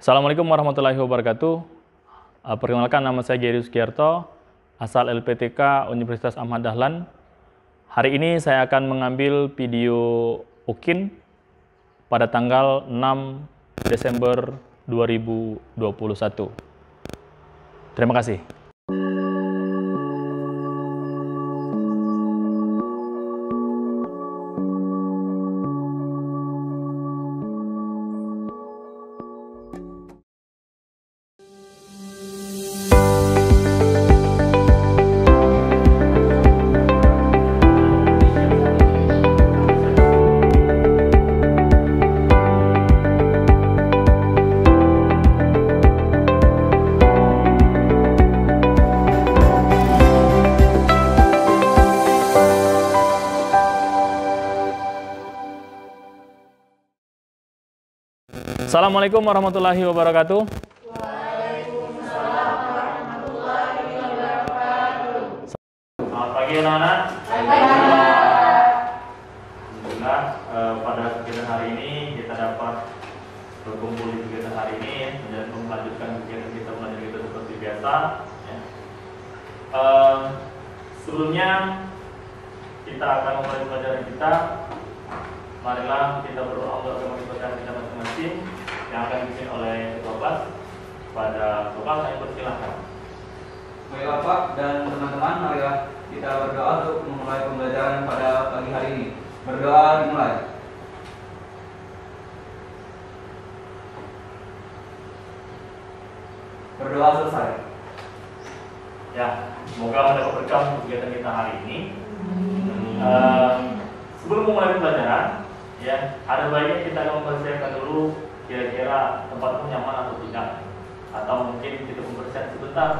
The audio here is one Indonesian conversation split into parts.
Assalamualaikum warahmatullahi wabarakatuh. Perkenalkan, nama saya Geri Sugiarto, asal LPTK Universitas Ahmad Dahlan. Hari ini saya akan mengambil video UKIN pada tanggal 6 Desember 2021. Terima kasih. Assalamualaikum warahmatullahi wabarakatuh. Waalaikumsalam warahmatullahi wabarakatuh. Selamat pagi anak-anak. Alhamdulillah, pada kegiatan hari ini kita dapat berkumpul di kegiatan hari ini dan melanjutkan kegiatan kita belajar kita seperti biasa. Sebelumnya kita akan memulai pelajaran kita. Marilah kita berdoa untuk agama kita masing-masing yang akan dipimpin oleh Ketua Kelas. Pada Ketua Kelas saya persilahkan. Baiklah Pak dan teman-teman, marilah kita berdoa untuk memulai pembelajaran pada pagi hari ini. Berdoa dimulai. Berdoa selesai. Ya, semoga mendapat berkah untuk kegiatan kita hari ini. Sebelum memulai pembelajaran, ya, ada baiknya kita akan mempersiapkan dulu kira-kira tempatmu nyaman atau tidak, atau mungkin kita mempersiapkan sebentar.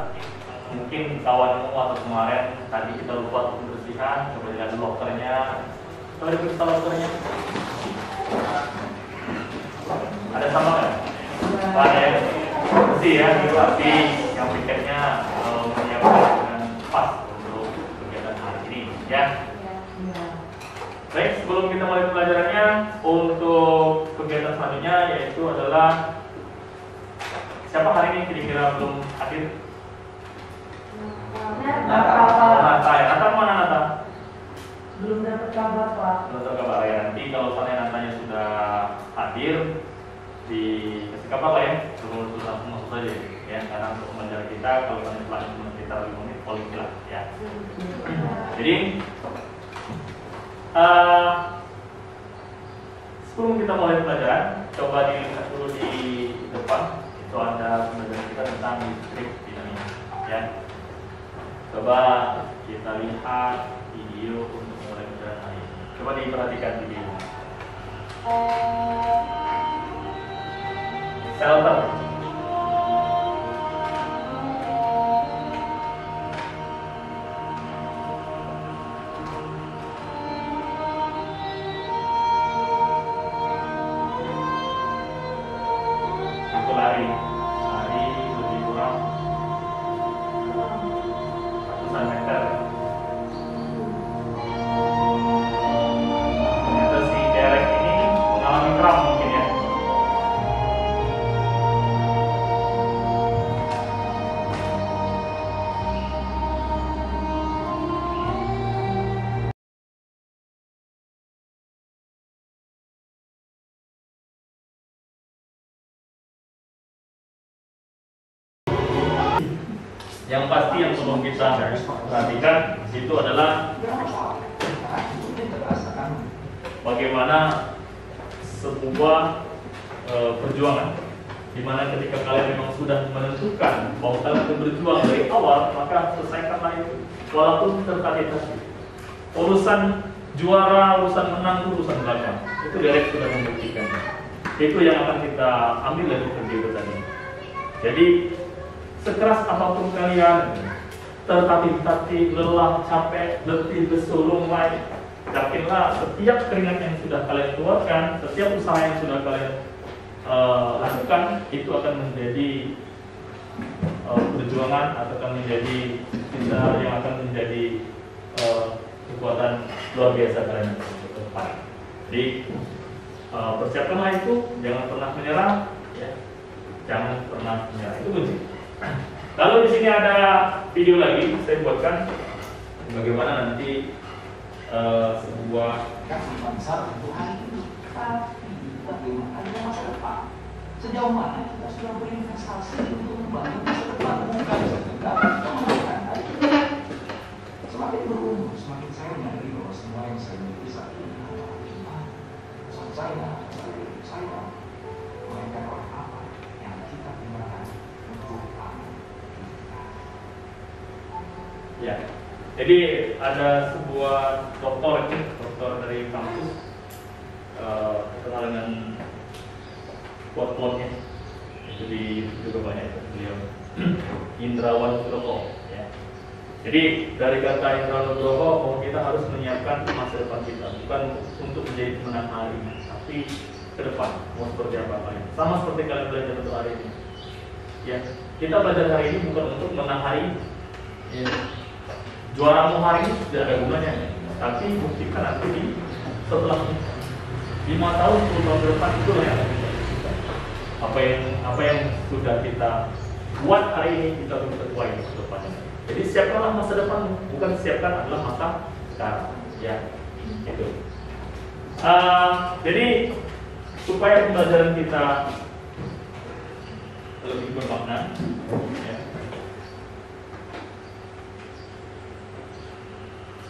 Mungkin kawanmu atau kemarin tadi kita lupa untuk pembersihan, coba lihat lokernya. Coba diperiksa lokernya. Ada sama nggak? Ada ya, bersih ya, itu arti yang pikirnya menyiapkan dengan pas untuk kegiatan hari ini, ya. Baik, sebelum kita mulai pembelajarannya, untuk kegiatan selanjutnya yaitu adalah siapa hari ini kira-kira belum hadir? Nata ya, Nata mana Nata? Belum dapat kabar Pak. Belum dapat kabar ya. Nanti kalau misalnya Natanya sudah hadir, dikasih kabar lah ya. Sebelum langsung masuk saja ya, karena untuk pembelajaran kita kalau misalnya kita 5 menit paling jelas ya. Jadi sebelum kita mulai pelajaran, coba dilihat dulu di depan. Itu ada pembelajaran kita tentang listrik dinamika, ya. Coba kita lihat video untuk mulai pelajaran hari ini. Coba diperhatikan video. Shelter. Lari lebih kurang ratusan meter. Ternyata si Derek ini mengalami kram mungkin ya. Yang pasti yang perlu kita perhatikan itu adalah bagaimana sebuah perjuangan, dimana ketika kalian memang sudah menentukan bahwa kalian akan berjuang dari awal, maka selesaikanlah itu walaupun tertatih-tatih. Urusan juara, urusan menang itu urusan belakang. Itu Derek sudah membuktikan. Itu yang akan kita ambil dari video tadi. Jadi sekeras apapun kalian, tertatih-tatih, lelah, capek, letih, lesu, lumai, yakinlah setiap keringat yang sudah kalian keluarkan, setiap usaha yang sudah kalian lakukan, itu akan menjadi perjuangan atau akan menjadi usaha yang akan menjadi kekuatan luar biasa kalian ke depan. Jadi persiapkanlah itu, jangan pernah menyerah, ya. jangan pernah menyerah. Itu kunci. Lalu di sini ada video lagi saya buatkan bagaimana nanti sebuah kasih bangsa untuk hari ini, tapi bagaimana ada masa depan. Sejauh mana kita sudah berinvestasi untuk membangun masa depan, bukan sekedar memenangkan hari ini. Semakin berumur, semakin saya menyadari bahwa semua yang saya miliki saat ini adalah iman. Pesan saya, melainkan orang apa yang kita gunakan untuk amal kita. ya. Jadi ada sebuah dokter dari kampus terkenal dengan quote-nya itu juga banyak beliau Indrawan Nugroho ya. Jadi dari kata Indrawan Nugroho bahwa kita harus menyiapkan masa depan kita bukan untuk menjadi pemenang hari ini, tapi ke depan mau seperti apa kalian. Sama seperti kalian belajar untuk hari ini. Ya, kita belajar hari ini bukan untuk menang hari ini. Ya. Juaramu hari ini tidak ada gunanya, tapi buktikan nanti setelah 5 tahun, 10 tahun ke depan itu yang akan kita buktikan. Apa yang sudah kita buat hari ini kita harus tuai ke depannya. Jadi siapkanlah masa depan, bukan siapkan adalah masa sekarang. Ya, itu. Jadi supaya pembelajaran kita lebih bermakna, ya.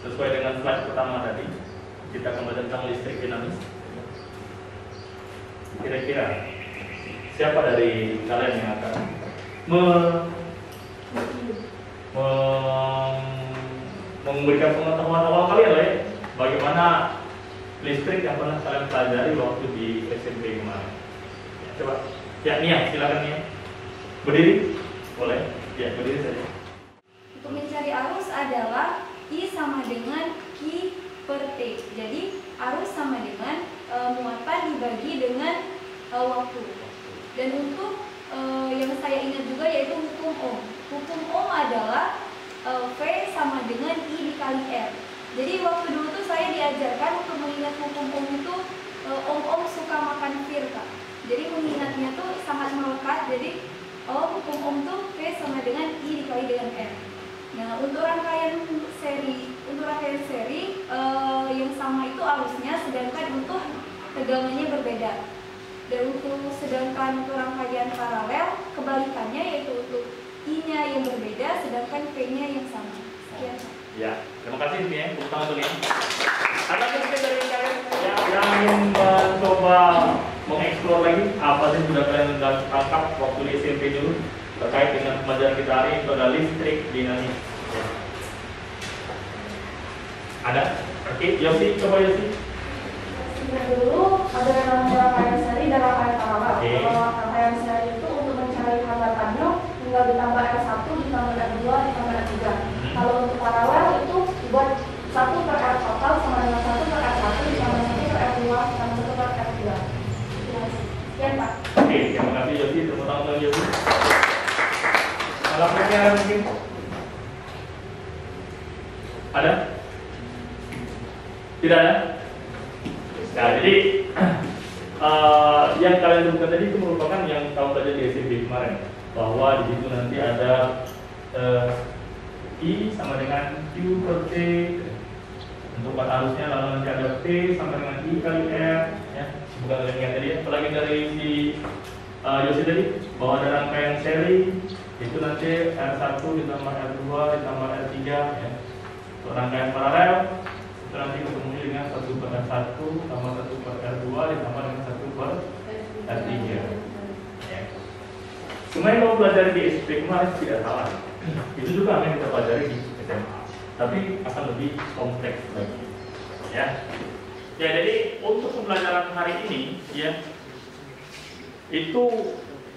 Sesuai dengan slide pertama tadi, kita akan belajar tentang listrik dinamis. Kira-kira siapa dari kalian yang akan memberikan pengetahuan awal kalian lah ya, bagaimana listrik yang pernah kalian pelajari waktu di SMP kemarin? Ya, coba, ya Nia, silakan Nia. Berdiri, boleh? Ya, berdiri saja. Untuk mencari arus adalah I sama dengan Q per T. Jadi arus sama dengan muatan dibagi dengan waktu. Dan untuk yang saya ingat juga yaitu hukum Ohm. Hukum Ohm adalah V sama dengan I dikali R. Jadi waktu dulu tuh saya diajarkan untuk mengingat hukum Ohm itu Ohm suka makan fir, Kak. Jadi mengingatnya tuh sangat melekat. Jadi hukum Ohm tuh V sama dengan I dikali dengan R. Nah, untuk rangkaian seri yang sama itu arusnya, sedangkan untuk tegangannya berbeda. Dan sedangkan untuk rangkaian paralel kebalikannya, yaitu untuk I-nya yang berbeda, sedangkan V-nya yang sama. Sekian. Ya, terima kasih ya, tepuk tangan dulu ya. Ada mungkin dari kalian yang ingin mencoba mengeksplor lagi apa sih sudah kalian tangkap waktu di SMP dulu terkait dengan pembelajaran kita hari ini, itu ada listrik dinamis. Ya. Ada? Oke, Yosi, coba Yosi. Dulu ada rangkaian seri dan rangkaian paralel. Oke. Kalau rangkaian seri itu untuk mencari hambatannya tinggal ditambah R1, ditambah R2, ditambah R3. Kalau untuk paralel itu buat 1 per R total sama dengan 1 per R1, ditambah 1 per R2, ditambah 1 per R3. Sekian Pak. Oke, terima kasih Yosi, tepuk tangan untuk Yosi. Kalau pertanyaan mungkin ada? Tidak ada? Nah, jadi yang kalian sebutkan tadi itu merupakan yang kamu belajar di SMP kemarin, bahwa di situ nanti ada I sama dengan Q per T untuk arusnya, lalu nanti ada P sama dengan I kali R, ya. Bukan kalian ingat tadi ya. Apalagi dari si Yosi tadi, bahwa ada rangkaian seri itu nanti R1 ditambah R2 ditambah R3, ya. Untuk rangkaian paralel itu nanti ketemu dengan 1 per R1 tambah 1 per R2 ditambah dengan 1 per R3, ya. Cuma yang kamu pelajari di SMP kemarin tidak salah. Itu juga yang kita pelajari di SMA, tapi akan lebih kompleks lagi, ya. Ya, jadi untuk pembelajaran hari ini, ya, itu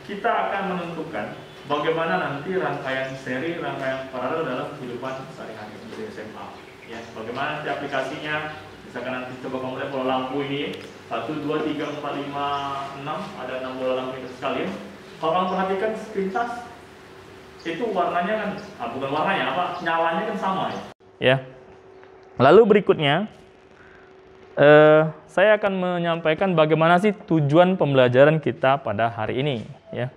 kita akan menentukan bagaimana nanti rangkaian seri, rangkaian paralel dalam kehidupan sehari-hari di SMA. Ya, bagaimana nanti aplikasinya? Misalkan nanti coba kamu lihat bola lampu ini 1, 2, 3, 4, 5, 6, ada 6 bola lampu itu sekalian. Kalau kamu perhatikan sepintas itu warnanya kan, bukan warnanya apa, nyalanya kan sama ya. Ya. Lalu berikutnya saya akan menyampaikan bagaimana sih tujuan pembelajaran kita pada hari ini, ya.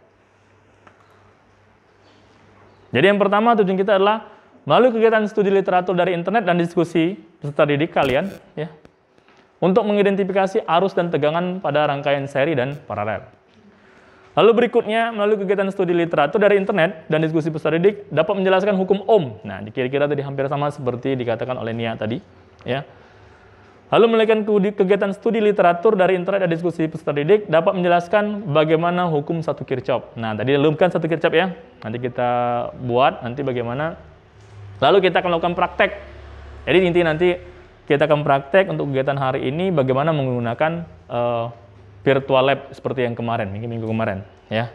Jadi yang pertama tujuan kita adalah melalui kegiatan studi literatur dari internet dan diskusi peserta didik kalian, ya, untuk mengidentifikasi arus dan tegangan pada rangkaian seri dan paralel. Lalu berikutnya, melalui kegiatan studi literatur dari internet dan diskusi peserta didik dapat menjelaskan hukum Ohm. Nah, kira-kira tadi hampir sama seperti dikatakan oleh Nia tadi, ya. Lalu melakukan kegiatan studi literatur dari internet dan diskusi peserta didik dapat menjelaskan bagaimana hukum satu Kirchhoff. Nah, tadi belum kan satu Kirchhoff ya. Nanti kita buat nanti bagaimana. Lalu kita akan melakukan praktek. Jadi intinya nanti kita akan praktek untuk kegiatan hari ini bagaimana menggunakan virtual lab seperti yang kemarin, minggu kemarin, ya.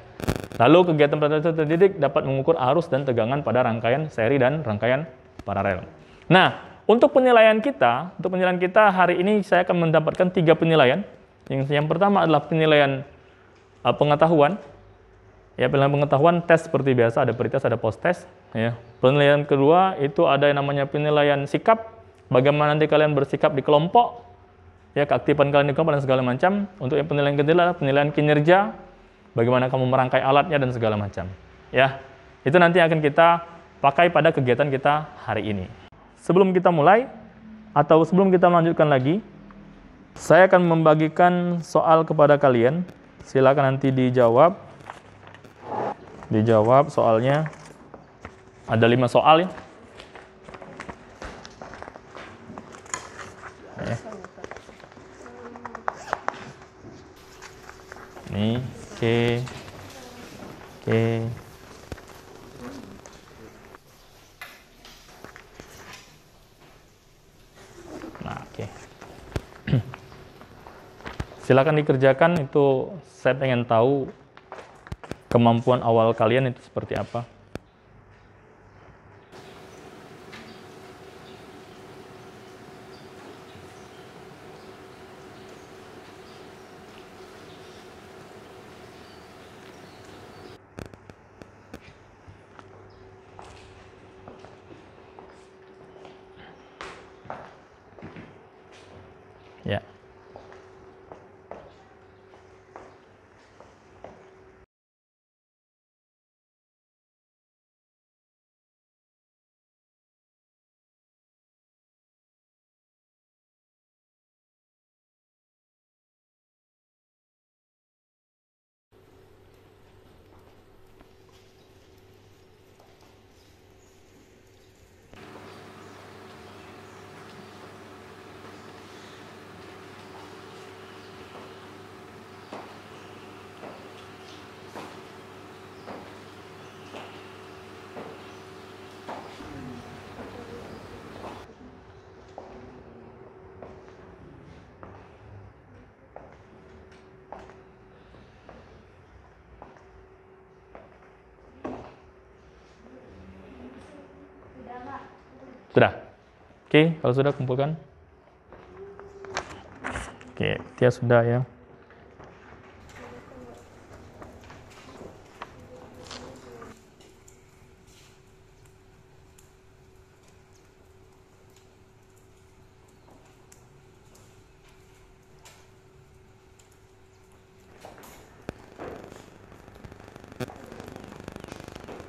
Lalu kegiatan peserta didik dapat mengukur arus dan tegangan pada rangkaian seri dan rangkaian paralel. Nah, untuk penilaian kita hari ini saya akan mendapatkan 3 penilaian. Yang pertama adalah penilaian pengetahuan. Ya, penilaian pengetahuan tes seperti biasa, ada pretest, ada post test, ya. Penilaian kedua itu ada yang namanya penilaian sikap, bagaimana nanti kalian bersikap di kelompok, ya, keaktifan kalian di kelompok dan segala macam. Untuk yang penilaian ketiga adalah penilaian kinerja, bagaimana kamu merangkai alatnya dan segala macam. Ya, itu nanti akan kita pakai pada kegiatan kita hari ini. Sebelum kita mulai atau sebelum kita melanjutkan lagi, saya akan membagikan soal kepada kalian. Silakan nanti dijawab. Dijawab soalnya. Ada 5 soal ya. Ini oke. Nah, oke. Silakan dikerjakan, itu saya pengen tahu kemampuan awal kalian itu seperti apa. Ya. Sudah? Oke, kalau sudah kumpulkan. Oke, Tia sudah ya.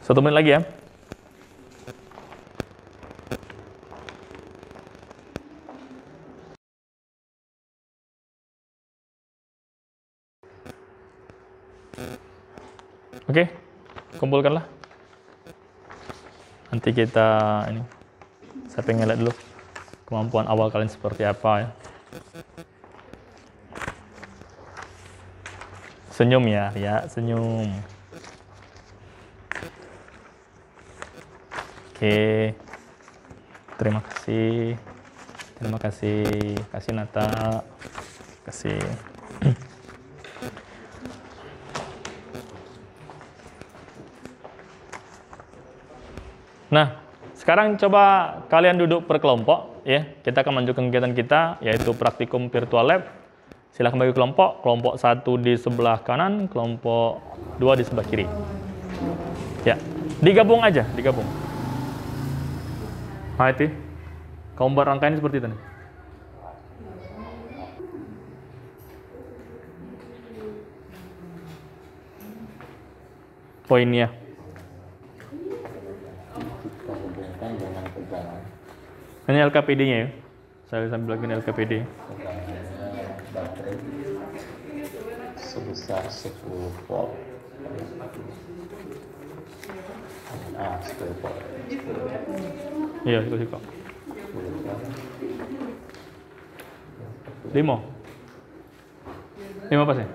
Satu menit lagi ya. Oke, kumpulkanlah. Nanti kita ini, saya pengen lihat dulu kemampuan awal kalian seperti apa ya. Senyum ya, senyum. Oke, terima kasih. Kasih Nata, kasih. Nah, sekarang coba kalian duduk per kelompok ya. Kita akan melanjutkan kegiatan kita yaitu praktikum virtual lab. Silakan bagi kelompok. Kelompok 1 di sebelah kanan, kelompok 2 di sebelah kiri. Ya, digabung aja, digabung. Hai, kamu buat rangkaian seperti itu nih. Poinnya. Ini LKPD-nya ya. Saya sambil lagi LKPD. Baterai sebesar 10 volt. 10 volt. Iya, itu sih kok. 5 pas ya?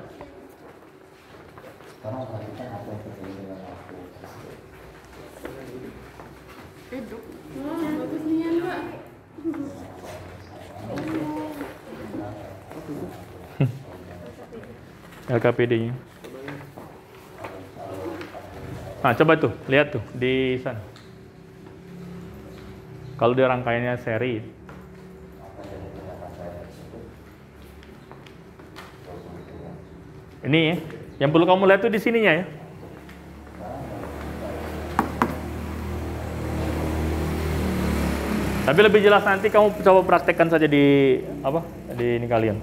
Sekarang perhatikan apa yang terjadi dengan lampu. LKPD-nya. Nah, coba tuh, lihat tuh di sana. Kalau dia rangkaiannya seri. Ini ya, yang perlu kamu lihat tuh di sininya ya. Tapi lebih jelas nanti kamu coba praktekkan saja di apa? Di ini kalian.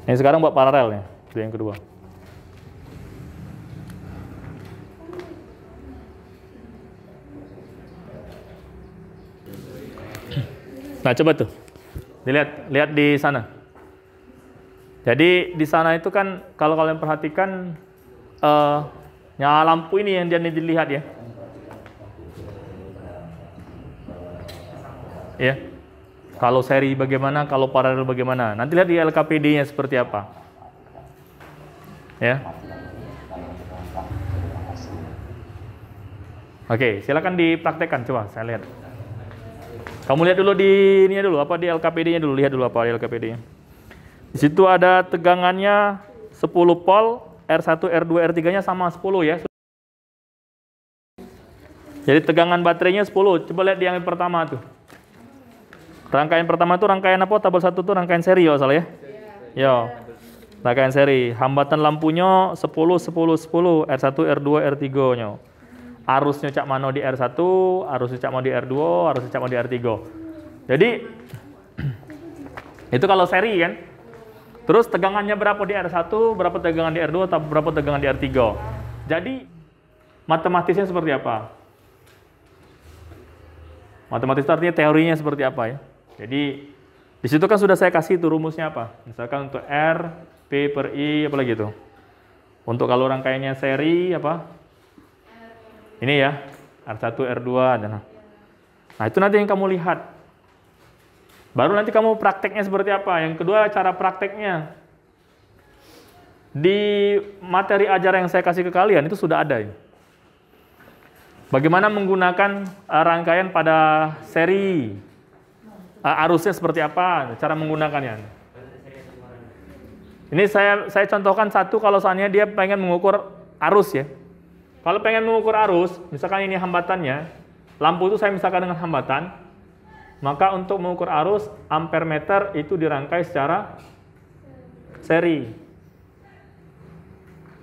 Ini sekarang buat paralel ya, itu yang kedua. Nah, coba tuh. Lihat di sana. Jadi di sana itu kan kalau kalian perhatikan nyala lampu ini yang dia dilihat ya. Ya. Kalau seri bagaimana, kalau paralel bagaimana. Nanti lihat di LKPD-nya seperti apa. Ya. Oke, silakan dipraktekkan coba saya lihat. Kamu lihat dulu di ini dulu, apa di LKPD-nya dulu, lihat dulu apa di LKPD-nya. Di situ ada tegangannya 10 volt, R1, R2, R3-nya sama 10 ya. Jadi tegangan baterainya 10. Coba lihat di yang pertama tuh. Rangkaian pertama tuh rangkaian apa? Tabel 1 tuh rangkaian seri ya, salah ya? Yo. Rangkaian seri. Hambatan lampunya 10 10 10, R1, R2, R3-nya. Arusnya cak mano di R1, arusnya cak mau di R2, arusnya cak mau di R3. Jadi itu kalau seri kan. Terus tegangannya berapa di R1, berapa tegangan di R2, atau berapa tegangan di R3. Jadi matematisnya seperti apa? Matematis itu artinya teorinya seperti apa ya. Jadi di situ kan sudah saya kasih itu rumusnya apa. Misalkan untuk R, P per I, apa lagi itu. Untuk kalau rangkaiannya seri apa? Ini ya, R1, R2. Nah, itu nanti yang kamu lihat. Baru nanti kamu prakteknya seperti apa. Yang kedua, cara prakteknya. Di materi ajar yang saya kasih ke kalian, itu sudah ada ya. Bagaimana menggunakan rangkaian pada seri. Arusnya seperti apa, cara menggunakannya. Ini saya contohkan satu kalau soalnya dia pengen mengukur arus ya. Kalau pengen mengukur arus, misalkan ini hambatannya, lampu itu saya misalkan dengan hambatan, maka untuk mengukur arus, ampere meter itu dirangkai secara seri.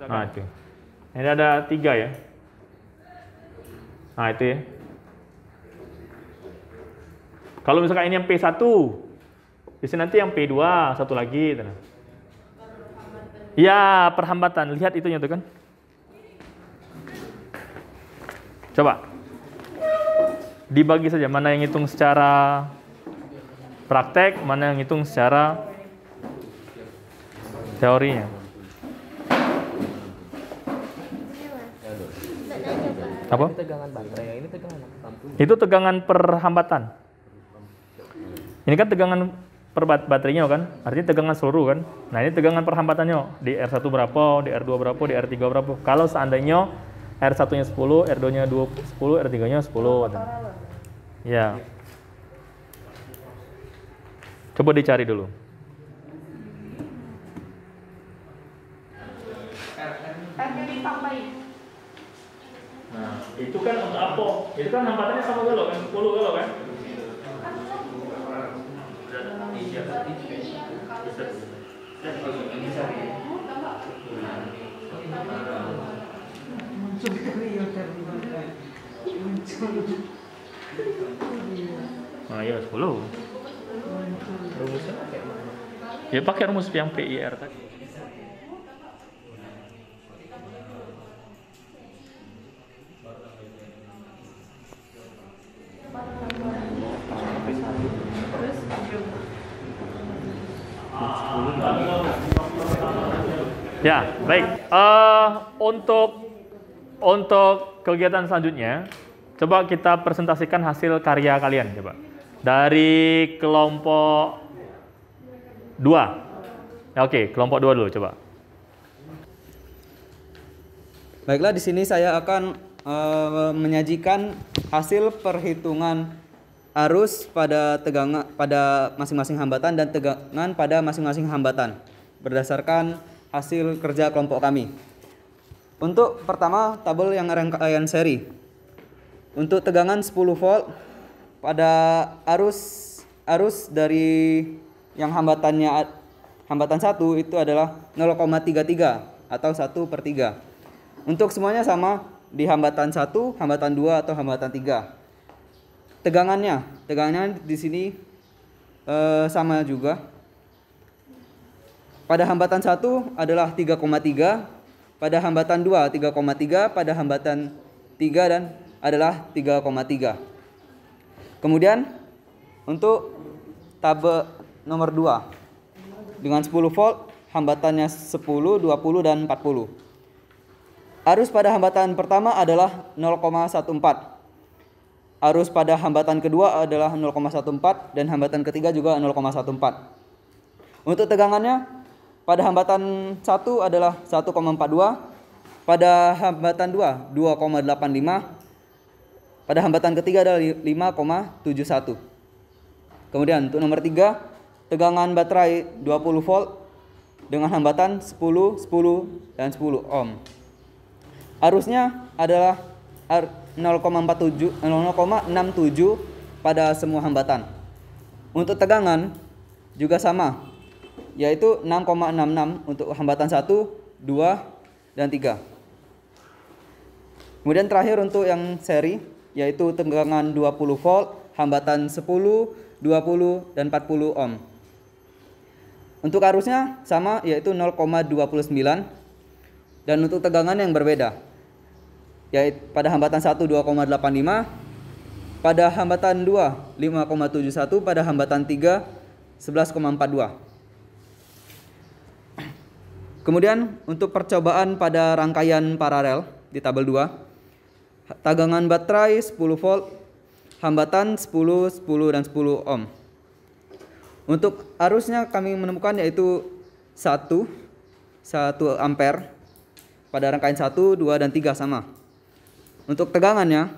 Nah itu. Ini ada 3 ya. Nah itu ya. Kalau misalkan ini yang P1, di sini nanti yang P2, satu lagi. Ya, perhambatan. Lihat itunya tuh kan. Coba. Dibagi saja mana yang hitung secara praktek, mana yang hitung secara teorinya. Apa? Ini tegangan baterai, ini tegangan lampu. Itu tegangan perhambatan. Ini kan tegangan per baterainya kan, artinya tegangan seluruh kan. Nah ini tegangan perhambatannya, di R1 berapa, di R2 berapa, di R3 berapa. Kalau seandainya R1-nya 10, R2-nya 10, R3-nya 10. Ya. Coba dicari dulu. R-nya ditambahin. Nah, itu kan untuk apa? Itu kan hambatannya sama gelo kan, 10 gelo kan? Nah, ya 10. Rumusnya kayak mana? Ya pakai rumus yang PIR tadi. Ya, baik. Untuk kegiatan selanjutnya, coba kita presentasikan hasil karya kalian, coba. Dari kelompok 2. Oke, kelompok 2 dulu, coba. Baiklah, di sini saya akan menyajikan hasil perhitungan arus pada tegangan pada masing-masing hambatan dan tegangan pada masing-masing hambatan berdasarkan hasil kerja kelompok kami. Untuk pertama, tabel yang rangkaian seri. Untuk tegangan 10 volt pada arus dari yang hambatan 1 itu adalah 0,33 atau 1/3. Untuk semuanya sama di hambatan 1, hambatan 2 atau hambatan 3. Tegangannya di sini sama juga. Pada hambatan 1 adalah 3,3, pada hambatan 2 3,3, pada hambatan 3 dan adalah 3,3. Kemudian untuk tabel nomor 2 dengan 10 volt, hambatannya 10, 20 dan 40. Arus pada hambatan pertama adalah 0,14. Arus pada hambatan kedua adalah 0,14 dan hambatan ketiga juga 0,14. Untuk tegangannya pada hambatan 1 adalah 1,42, pada hambatan 2 2,85, pada hambatan ketiga adalah 5,71. Kemudian untuk nomor 3, tegangan baterai 20 volt dengan hambatan 10, 10 dan 10 ohm. Arusnya adalah 0,67 pada semua hambatan. Untuk tegangan juga sama, yaitu 6,66 untuk hambatan 1, 2 dan 3. Kemudian terakhir untuk yang seri, yaitu tegangan 20 volt, hambatan 10, 20 dan 40 ohm. Untuk arusnya sama, yaitu 0,29 dan untuk tegangan yang berbeda, yaitu pada hambatan 1 2,85, pada hambatan 2 5,71, pada hambatan 3 11,42. Kemudian untuk percobaan pada rangkaian paralel di tabel 2, tegangan baterai 10 volt, hambatan 10, 10 dan 10 ohm. Untuk arusnya kami menemukan yaitu 1 ampere pada rangkaian 1, 2 dan 3 sama. Untuk tegangannya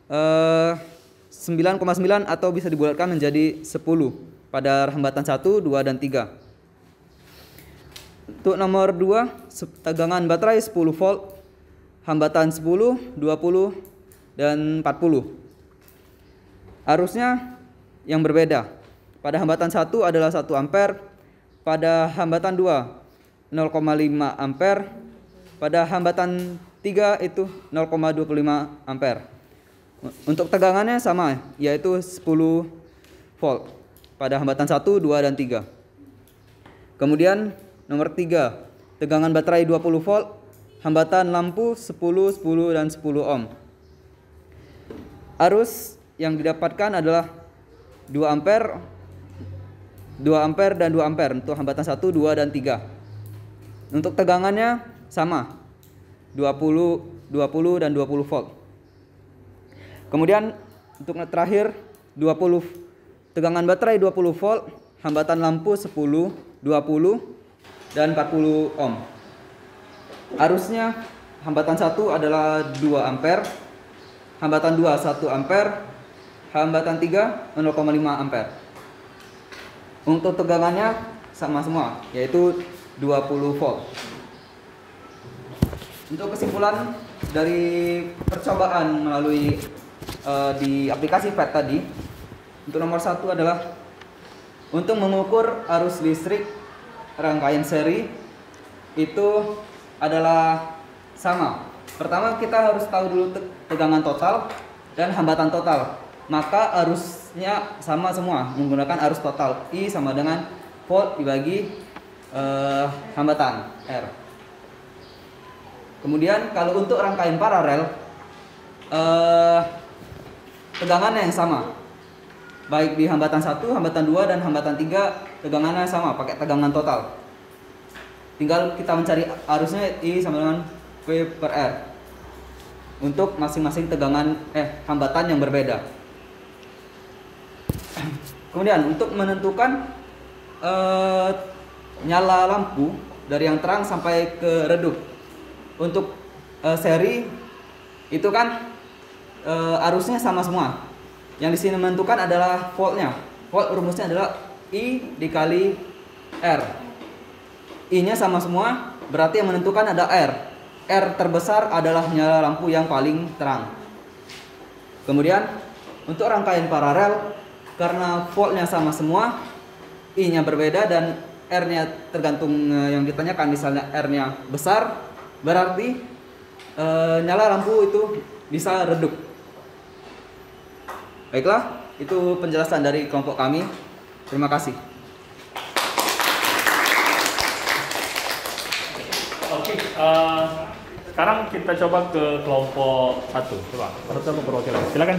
9,9 atau bisa dibulatkan menjadi 10 pada hambatan 1, 2 dan 3. Untuk nomor 2, tegangan baterai 10 volt, hambatan 10, 20 dan 40. Arusnya yang berbeda. Pada hambatan 1 adalah 1 ampere, pada hambatan 2 0,5 ampere, pada hambatan 3 itu 0,25 ampere. Untuk tegangannya sama, yaitu 10 volt pada hambatan 1, 2 dan 3. Kemudian nomor 3, tegangan baterai 20 volt, hambatan lampu 10, 10 dan 10 ohm. Arus yang didapatkan adalah 2 ampere dan 2 ampere untuk hambatan 1, 2 dan 3. Untuk tegangannya sama, 20 dan 20 volt. Kemudian untuk terakhir 20, tegangan baterai 20 volt, hambatan lampu 10, 20 dan 40 ohm. Arusnya hambatan 1 adalah 2 ampere, hambatan 2 1 ampere, hambatan 3 0,5 ampere. Untuk tegangannya sama semua, yaitu 20 volt. Untuk kesimpulan dari percobaan melalui di aplikasi PET tadi, untuk nomor 1 adalah untuk mengukur arus listrik rangkaian seri itu adalah sama. Pertama kita harus tahu dulu tegangan total dan hambatan total. Maka arusnya sama semua, menggunakan arus total. I sama dengan volt dibagi hambatan R. Kemudian kalau untuk rangkaian paralel, tegangannya yang sama. Baik di hambatan 1, hambatan 2 dan hambatan 3 tegangannya sama, pakai tegangan total. tinggal kita mencari arusnya I sama dengan V per R untuk masing-masing tegangan hambatan yang berbeda. Kemudian untuk menentukan nyala lampu dari yang terang sampai ke redup, untuk seri itu kan arusnya sama semua. Yang di sini menentukan adalah voltnya. Volt rumusnya adalah I dikali R. I-nya sama semua, berarti yang menentukan ada R. R terbesar adalah nyala lampu yang paling terang. Kemudian untuk rangkaian paralel, karena voltnya sama semua, I-nya berbeda dan R-nya tergantung yang ditanyakan. Misalnya R-nya besar, berarti nyala lampu itu bisa redup. Baiklah, itu penjelasan dari kelompok kami. Terima kasih. Oke, sekarang kita coba ke kelompok 1. Coba, coba perwakilan. Silakan.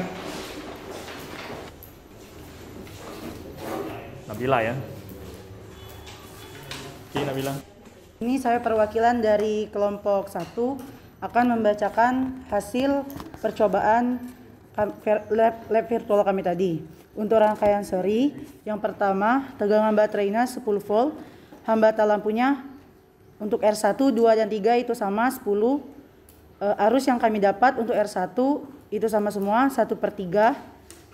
Nabila ya. Oke, Nabila. Ini saya perwakilan dari kelompok 1 akan membacakan hasil percobaan lab virtual kami tadi. Untuk rangkaian seri, yang pertama tegangan baterainya 10 volt, hambatan lampunya untuk R1, 2, dan 3 itu sama 10. Arus yang kami dapat untuk R1 itu sama semua 1/3.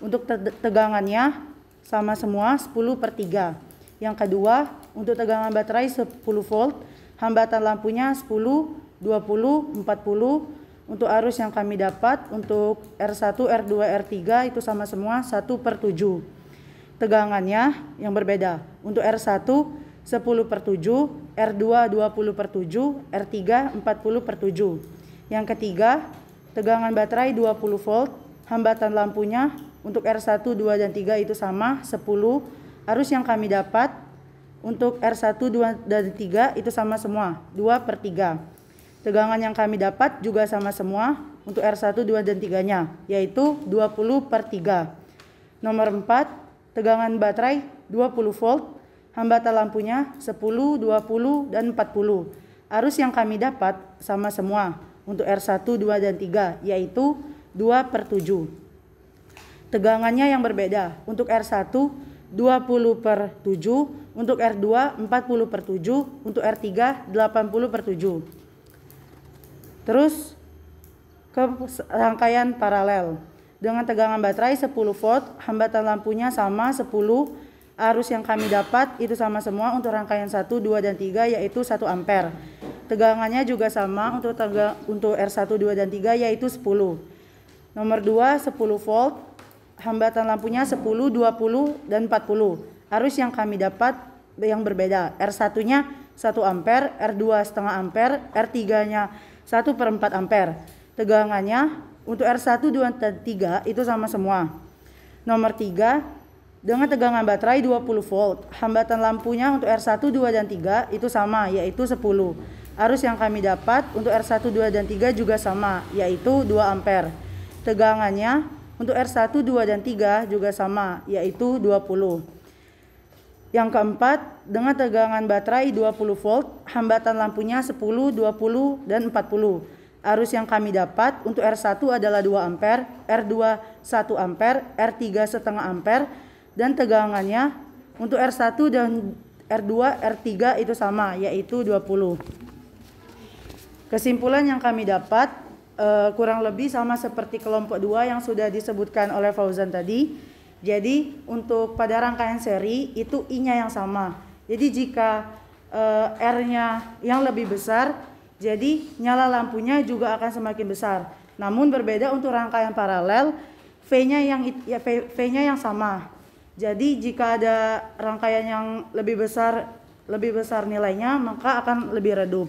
Untuk tegangannya sama semua 10/3. Yang kedua, untuk tegangan baterai 10 volt, hambatan lampunya 10, 20, 40. Untuk arus yang kami dapat untuk R1, R2, R3 itu sama semua 1/7. Tegangannya yang berbeda. Untuk R1 10/7, R2 20/7, R3 40/7. Yang ketiga, tegangan baterai 20 volt, hambatan lampunya untuk R1, 2, dan 3 itu sama 10. Arus yang kami dapat untuk R1, 2, dan 3 itu sama semua 2/3. Tegangan yang kami dapat juga sama semua untuk R1, 2, dan 3-nya, yaitu 20/3. Nomor 4, tegangan baterai 20 volt, hambatan lampunya 10, 20, dan 40. Arus yang kami dapat sama semua untuk R1, 2, dan 3, yaitu 2/7. Tegangannya yang berbeda. Untuk R1 20/7, untuk R2 40/7, untuk R3 80/7. Terus ke rangkaian paralel. Dengan tegangan baterai 10 volt, hambatan lampunya sama 10. Arus yang kami dapat itu sama semua untuk rangkaian 1, 2, dan 3, yaitu 1 ampere. Tegangannya juga sama untuk R1, 2, dan 3, yaitu 10. Nomor 2, 10 volt, hambatan lampunya 10, 20, dan 40. Arus yang kami dapat yang berbeda. R1-nya 1 ampere, R2 setengah ampere, R3-nya 1/4 ampere. Tegangannya untuk R1, 2, dan 3 itu sama semua. Nomor 3, dengan tegangan baterai 20 volt, hambatan lampunya untuk R1, 2, dan 3 itu sama, yaitu 10. Arus yang kami dapat untuk R1, 2, dan 3 juga sama, yaitu 2 ampere. Tegangannya untuk R1, 2, dan 3 juga sama, yaitu 20. Yang keempat, dengan tegangan baterai 20 volt, hambatan lampunya 10, 20, dan 40. Arus yang kami dapat untuk R1 adalah 2 ampere, R2 1 ampere, R3 setengah ampere, dan tegangannya untuk R1 dan R2, R3 itu sama, yaitu 20. Kesimpulan yang kami dapat kurang lebih sama seperti kelompok 2 yang sudah disebutkan oleh Fauzan tadi. Jadi untuk pada rangkaian seri itu I-nya yang sama. Jadi jika R-nya yang lebih besar, jadi nyala lampunya juga akan semakin besar. Namun berbeda untuk rangkaian paralel, V-nya yang sama. Jadi jika ada rangkaian yang lebih besar nilainya, maka akan lebih redup.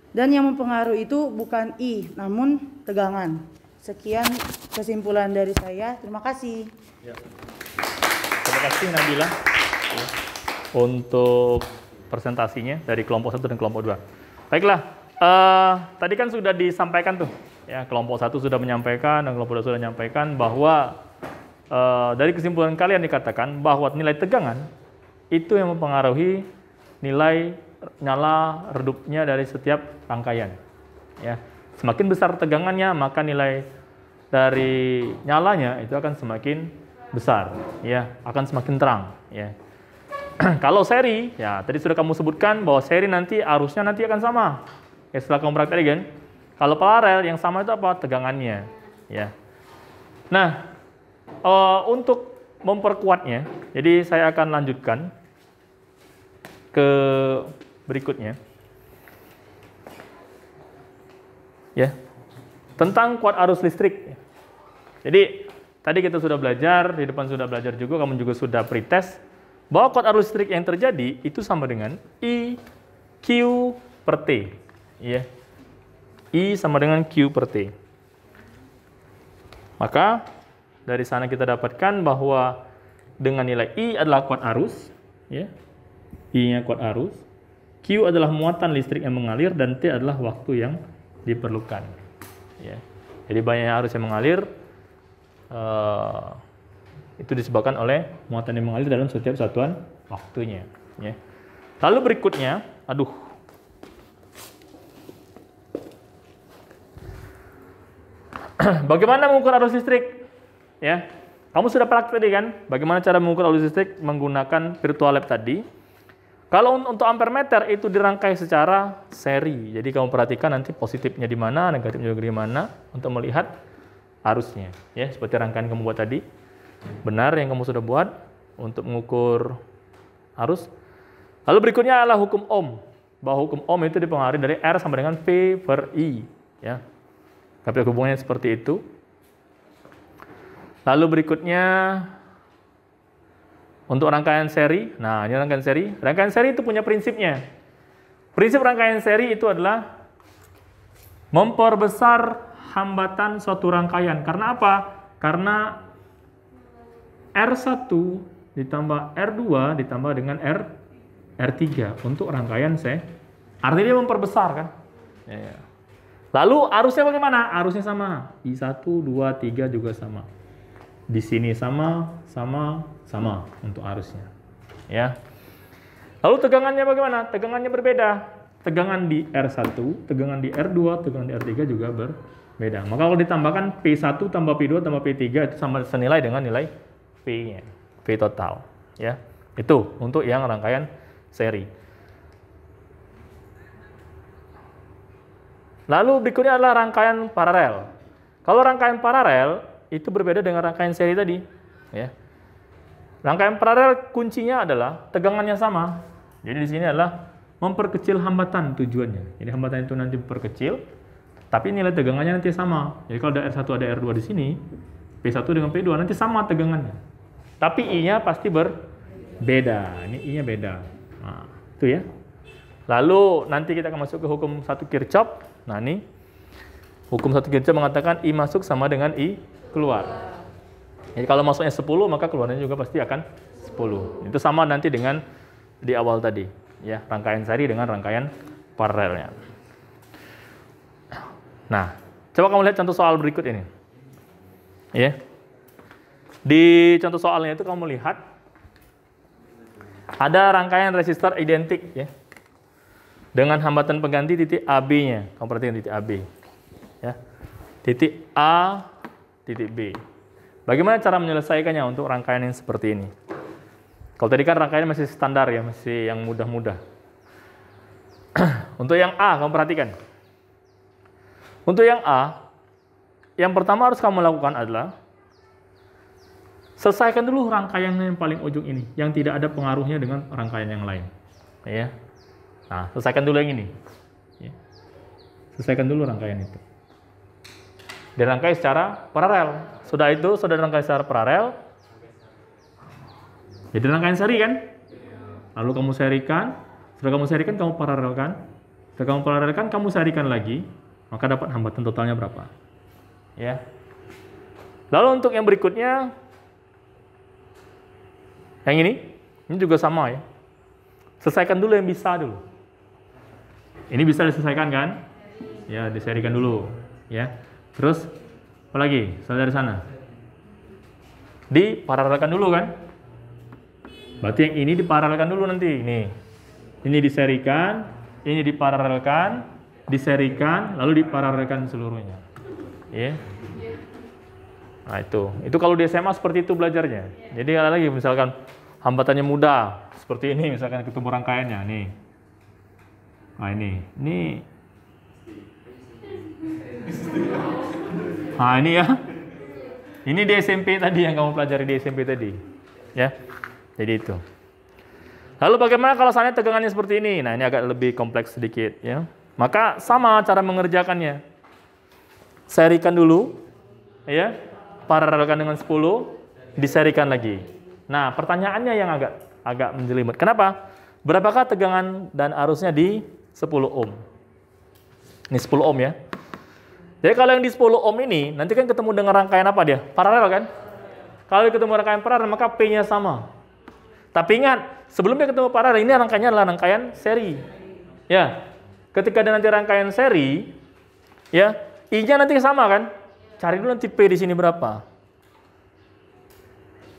Dan yang mempengaruhi itu bukan I, namun tegangan. Sekian kesimpulan dari saya. Terima kasih. Ya. Terima kasih Nabila untuk presentasinya dari kelompok 1 dan kelompok 2. Baiklah, tadi kan sudah disampaikan tuh, ya, kelompok 1 sudah menyampaikan dan kelompok 2 sudah menyampaikan bahwa dari kesimpulan kalian dikatakan bahwa nilai tegangan itu yang mempengaruhi nilai nyala redupnya dari setiap rangkaian. Ya, semakin besar tegangannya, maka nilai dari nyalanya itu akan semakin besar, ya, akan semakin terang. Ya. Kalau seri, ya tadi sudah kamu sebutkan bahwa seri nanti arusnya nanti akan sama. Ya, setelah kamu praktek kan. Kalau paralel yang sama itu apa? Tegangannya. Ya. Nah, untuk memperkuatnya, jadi saya akan lanjutkan ke berikutnya. Ya. Tentang kuat arus listrik. Jadi, tadi kita sudah belajar, di depan sudah belajar juga, kamu juga sudah pretest bahwa kuat arus listrik yang terjadi itu sama dengan I Q per T. Ya. I sama dengan Q per T. Maka dari sana kita dapatkan bahwa dengan nilai I adalah kuat arus, ya. I-nya kuat arus, Q adalah muatan listrik yang mengalir, dan T adalah waktu yang diperlukan. Ya. Jadi banyaknya arus yang mengalir itu disebabkan oleh muatan yang mengalir dalam setiap satuan waktunya. Ya. Lalu berikutnya, bagaimana mengukur arus listrik? Ya, kamu sudah praktek tadi kan? Bagaimana cara mengukur arus listrik menggunakan virtual lab tadi? Kalau untuk ampere itu dirangkai secara seri. Jadi kamu perhatikan nanti positifnya di mana, negatifnya juga di mana untuk melihat arusnya. Ya, seperti rangkaian kamu buat tadi. Benar yang kamu sudah buat untuk mengukur arus. Lalu berikutnya adalah hukum Ohm. Bahwa hukum Ohm itu dipengaruhi dari R sama dengan V per I. Ya. Tapi hubungannya seperti itu. Lalu berikutnya untuk rangkaian seri. Nah, ini rangkaian seri. Rangkaian seri itu punya prinsipnya. Prinsip rangkaian seri itu adalah memperbesar hambatan suatu rangkaian. Karena apa? Karena R1 ditambah R2 ditambah dengan R3 untuk rangkaian C. Artinya dia memperbesar kan? Ya. Lalu arusnya bagaimana? Arusnya sama. I1, 2, 3 juga sama. Di sini sama untuk arusnya. Ya. Lalu tegangannya bagaimana? Tegangannya berbeda. Tegangan di R1, tegangan di R2, tegangan di R3 juga berbeda. Maka kalau ditambahkan P1 tambah P2 tambah P3 itu sama senilai dengan nilai P-nya. P total. Ya. Itu untuk yang rangkaian seri. Lalu berikutnya adalah rangkaian paralel. Kalau rangkaian paralel itu berbeda dengan rangkaian seri tadi. Ya. Rangkaian paralel kuncinya adalah tegangannya sama. Jadi di sini adalah memperkecil hambatan tujuannya. Jadi hambatan itu nanti diperkecil, tapi nilai tegangannya nanti sama. Jadi kalau ada R1 ada R2 di sini, P1 dengan P2 nanti sama tegangannya. Tapi I-nya pasti berbeda. Ini I-nya beda. Nah, itu ya. Lalu nanti kita akan masuk ke hukum 1 Kirchhoff. Nah, ini hukum 1 Kirchhoff mengatakan I masuk sama dengan I keluar. Jadi kalau masuknya 10, maka keluarnya juga pasti akan 10. Itu sama nanti dengan di awal tadi, ya, rangkaian seri dengan rangkaian paralelnya. Nah, coba kamu lihat contoh soal berikut ini. Ya. Di contoh soalnya itu kamu lihat ada rangkaian resistor identik, ya, dengan hambatan pengganti titik AB-nya. Kamu perhatikan titik AB. Ya. Titik A, titik B. Bagaimana cara menyelesaikannya untuk rangkaian yang seperti ini? Kalau tadi kan rangkaiannya masih standar ya, masih yang mudah-mudah. Untuk yang A, kamu perhatikan. Untuk yang A, yang pertama harus kamu lakukan adalah selesaikan dulu rangkaian yang paling ujung ini, yang tidak ada pengaruhnya dengan rangkaian yang lain. Ya. Nah, selesaikan dulu yang ini. Ya. Selesaikan dulu rangkaian itu. Dirangkai secara paralel. Sudah itu, sudah dirangkai secara paralel. Jadi rangkaian seri kan? Lalu kamu serikan. Setelah kamu serikan, kamu paralelkan. Setelah kamu paralelkan, kamu serikan lagi. Maka dapat hambatan totalnya berapa? Ya. Lalu untuk yang berikutnya, yang ini juga sama ya. Selesaikan dulu yang bisa dulu. Ini bisa diselesaikan kan? Ya, diserikan dulu. Ya. Terus, apa lagi? Dari sana. Diparalelkan dulu kan? Berarti yang ini diparalelkan dulu nanti. Nih. Ini diserikan, ini diparalelkan, diserikan, lalu diparalelkan seluruhnya. Ya. Nah itu kalau di SMA seperti itu belajarnya. Jadi ada lagi misalkan hambatannya mudah, seperti ini misalkan ketemu rangkaiannya nih. Nah ini. Nah ini ya. Ini di SMP tadi yang kamu pelajari di SMP tadi. Ya. Jadi itu. Lalu bagaimana kalau seandainya tegangannya seperti ini? Nah, ini agak lebih kompleks sedikit ya. Maka sama cara mengerjakannya. Serikan dulu ya. Paralelkan dengan 10, diserikan lagi. Nah, pertanyaannya yang agak menjelimet. Kenapa? Berapakah tegangan dan arusnya di 10 ohm? Ini 10 ohm ya. Jadi kalau yang di 10 ohm ini nanti kan ketemu dengan rangkaian apa dia? Paralel kan? Kalau ketemu rangkaian paralel maka P-nya sama. Tapi ingat, sebelumnya ketemu paralel ini rangkaiannya adalah rangkaian seri. Ya. Ketika ada nanti rangkaian seri, ya, I-nya nanti sama kan? Cari dulu nanti P di sini berapa.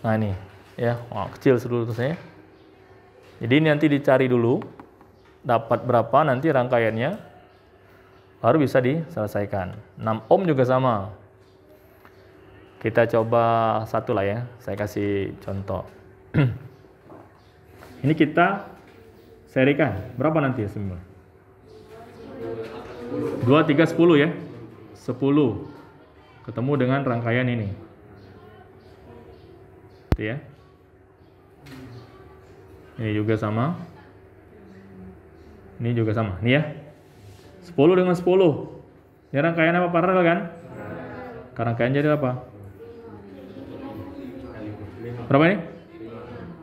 Nah, ini, ya. Wah, kecil sebetulnya. Jadi ini nanti dicari dulu dapat berapa nanti rangkaiannya baru bisa diselesaikan. 6 ohm juga sama. Kita coba satu lah ya. Saya kasih contoh. Ini kita serikan. Berapa nanti ya semua? 2, 3, 10 ya. 10. Ketemu dengan rangkaian ini. Itu ya. Ini juga sama. Ini juga sama. Ini ya. 10 dengan 10. Ini rangkaian apa? Paralel kan? Rangkaian jadi apa? Berapa ini?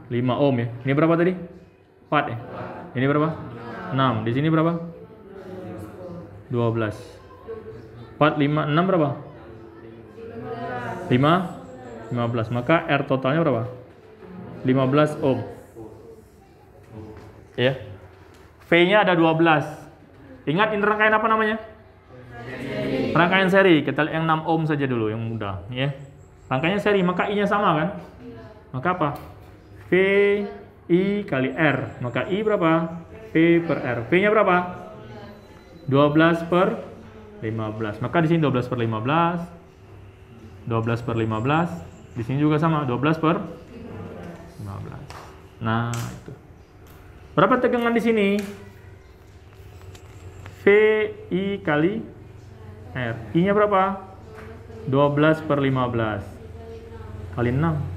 5 ohm ya. Ini berapa tadi? 4 ya. Ini berapa? 6. Di sini berapa? 12. 4, 5, 6 berapa? 5, 15. Maka R totalnya berapa? 15 ohm. Ya. V-nya ada 12. Ingat ini rangkaian apa namanya? Rangkaian seri. Kita lihat yang 6 ohm saja dulu, yang mudah. Ya. Rangkaiannya seri, maka I-nya sama kan? Maka apa? V I kali R. Maka I berapa? P per R. V-nya berapa? 12 per 15. Maka di sini 12 per 15. 12 per 15. Di sini juga sama. 12 per 15. Nah, itu. Berapa tegangan di sini? V I kali R. I-nya berapa? 12 per 15. Kali 6.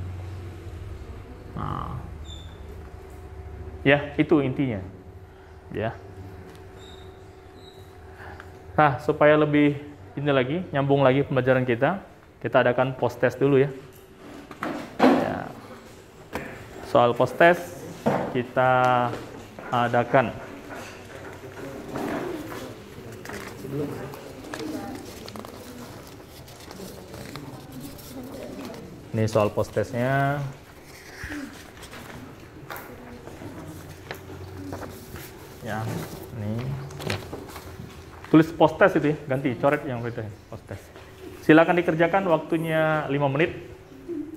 Nah. Ya, itu intinya. Ya. Nah, supaya lebih ini lagi, nyambung lagi pembelajaran kita adakan post test dulu ya. Ya. Soal post test kita adakan. Ini soal post testnya. Ya, ini. Tulis post test itu ya, ganti, coret yang itu post test. Silakan dikerjakan, waktunya 5 menit.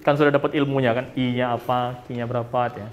Kan sudah dapat ilmunya kan, I-nya apa, Q-nya berapa ya.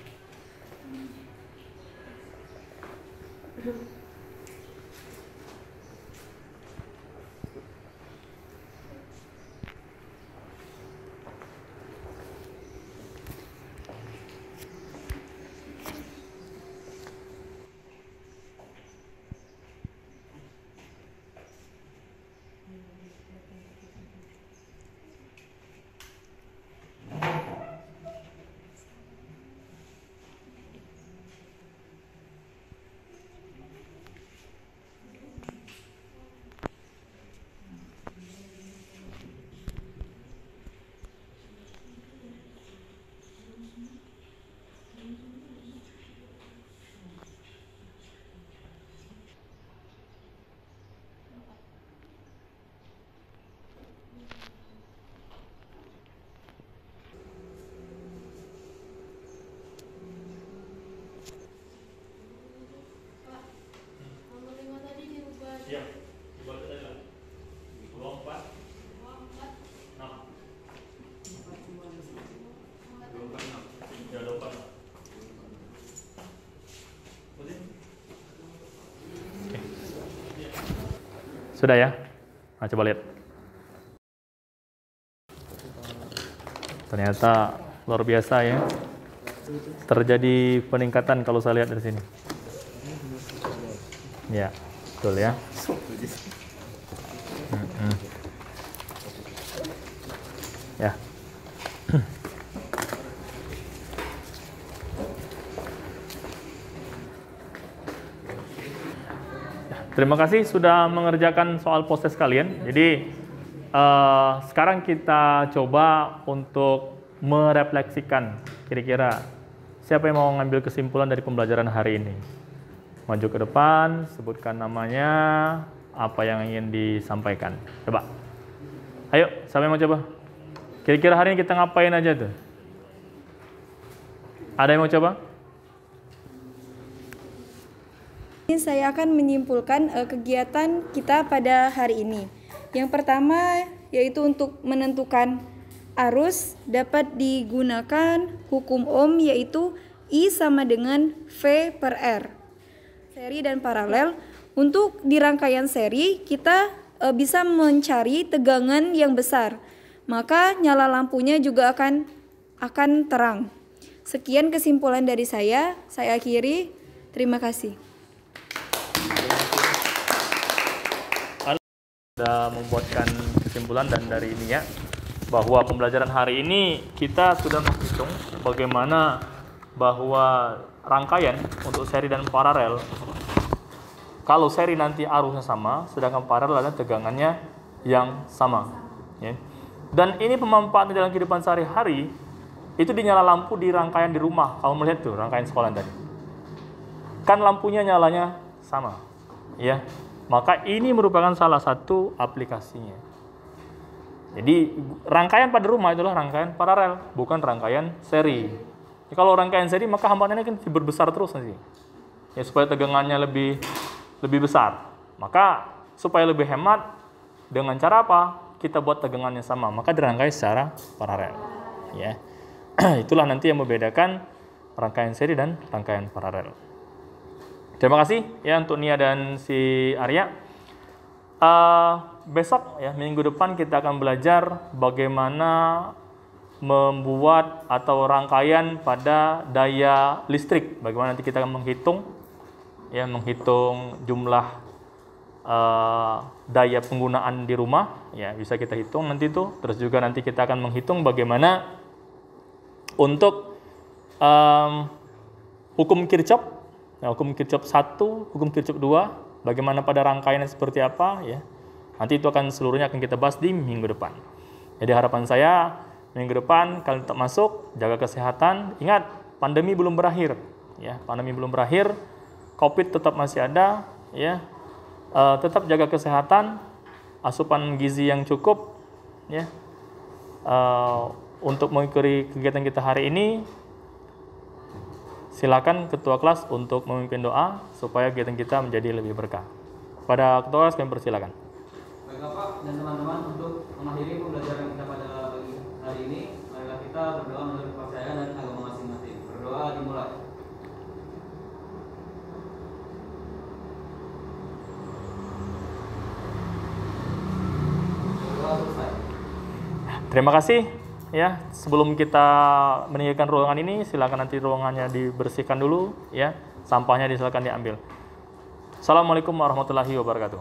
Sudah ya? Nah, coba lihat. Ternyata luar biasa ya. Terjadi peningkatan kalau saya lihat dari sini. Ya, betul ya. Ya. Terima kasih sudah mengerjakan soal post-test kalian. Jadi sekarang kita coba untuk merefleksikan kira-kira siapa yang mau ngambil kesimpulan dari pembelajaran hari ini. Maju ke depan, sebutkan namanya, apa yang ingin disampaikan. Coba. Ayo, siapa yang mau coba? Kira-kira hari ini kita ngapain aja tuh? Ada yang mau coba? Saya akan menyimpulkan kegiatan kita pada hari ini. Yang pertama yaitu untuk menentukan arus dapat digunakan hukum Ohm yaitu I sama dengan V per R. Seri dan paralel. Untuk di rangkaian seri kita bisa mencari tegangan yang besar. Maka nyala lampunya juga akan terang. Sekian kesimpulan dari saya akhiri. Terima kasih. Sudah membuatkan kesimpulan dan dari ini ya, bahwa pembelajaran hari ini kita sudah menghitung bagaimana bahwa rangkaian untuk seri dan paralel, kalau seri nanti arusnya sama, sedangkan paralel ada tegangannya yang sama ya. Dan ini pemanfaatan dalam kehidupan sehari-hari, itu dinyala lampu di rangkaian di rumah. Kamu melihat tuh rangkaian sekolah tadi, kan lampunya nyalanya sama ya. Maka ini merupakan salah satu aplikasinya. Jadi rangkaian pada rumah itulah rangkaian paralel, bukan rangkaian seri. Jadi, kalau rangkaian seri maka hambatannya kan berbesar terus nanti. Ya, supaya tegangannya lebih besar. Maka supaya lebih hemat, dengan cara apa? Kita buat tegangannya sama, maka dirangkai secara paralel. Ya. Itulah nanti yang membedakan rangkaian seri dan rangkaian paralel. Terima kasih ya untuk Nia dan si Arya. Besok ya, minggu depan kita akan belajar bagaimana membuat atau rangkaian pada daya listrik. Bagaimana nanti kita akan menghitung jumlah daya penggunaan di rumah ya, bisa kita hitung nanti itu. Terus juga nanti kita akan menghitung bagaimana untuk hukum Kirchhoff. Nah, hukum Kirchhoff 1, hukum Kirchhoff 2, bagaimana pada rangkaiannya seperti apa ya. Nanti itu akan seluruhnya akan kita bahas di minggu depan. Jadi harapan saya minggu depan kalian tetap masuk, jaga kesehatan. Ingat, pandemi belum berakhir ya. Pandemi belum berakhir, Covid tetap masih ada ya. Tetap jaga kesehatan, asupan gizi yang cukup ya. Untuk mengikuti kegiatan kita hari ini, silakan ketua kelas untuk memimpin doa supaya kegiatan kita menjadi lebih berkah. Pada ketua kelas kami persilakan. Baik Bapak dan teman-teman, untuk mengakhiri pembelajaran kita pada pagi hari ini, marilah kita berdoa menurut kepercayaan dan agama masing-masing. Berdoa dimulai. Berdoa selesai. Terima kasih. Ya, sebelum kita meninggalkan ruangan ini, silakan nanti ruangannya dibersihkan dulu, ya, sampahnya silakan diambil. Assalamualaikum warahmatullahi wabarakatuh.